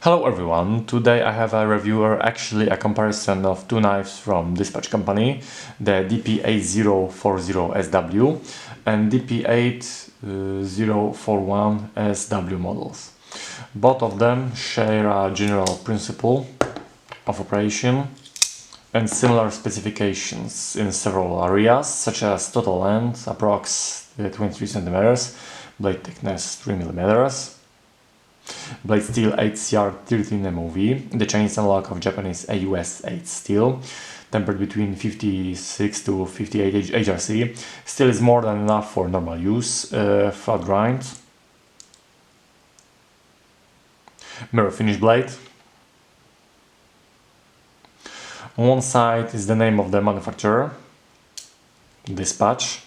Hello everyone, today I have a review or actually a comparison of two knives from Dispatch company, the DP8040-SW and DP8041-SW models. Both of them share a general principle of operation and similar specifications in several areas, such as total length, approx 23 cm, blade thickness 3 mm, blade steel 8CR13 MOV, the Chinese analog of Japanese AUS 8 steel, tempered between 56 to 58 HRC. Steel is more than enough for normal use, flat grind, mirror finish blade. On one side is the name of the manufacturer, Dispatch.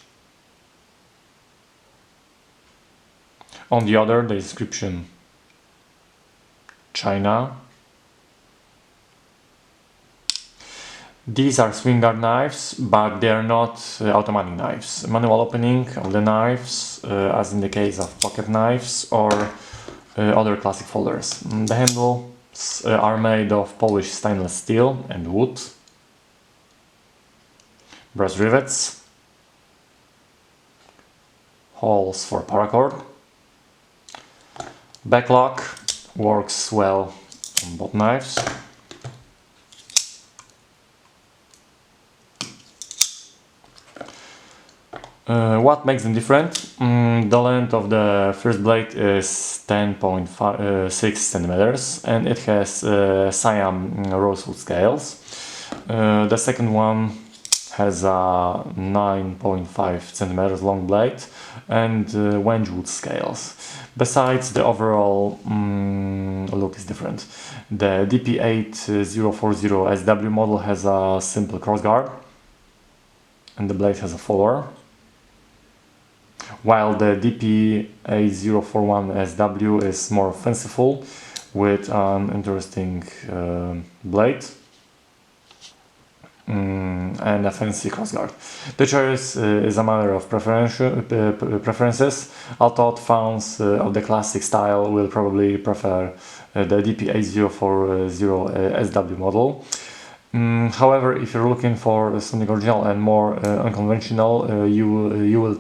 On the other, the description, China. These are Swinguard knives, but they are not automatic knives. Manual opening of the knives, as in the case of pocket knives or other classic folders. The handles are made of polished stainless steel and wood. Brass rivets, holes for paracord. Backlock works well on both knives. What makes them different? The length of the first blade is 10.6 centimeters and it has Siam rosewood scales. The second one has a 9.5 centimeters long blade and Wenchwood scales. Besides, the overall look is different. The DP8040-SW model has a simple crossguard and the blade has a follower, while the DP8041-SW is more fanciful with an interesting blade and a fancy crossguard. The choice is a matter of preferences, although fans of the classic style will probably prefer the DP8040-SW model. However, if you're looking for something original and more unconventional, you will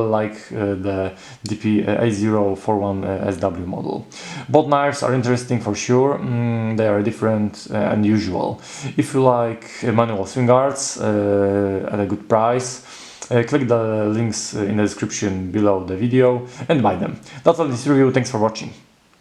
like the DP8041-SW model. Both knives are interesting for sure. They are different and unusual. If you like manual Swinguards at a good price, click the links in the description below the video and buy them. That's all this review. Thanks for watching.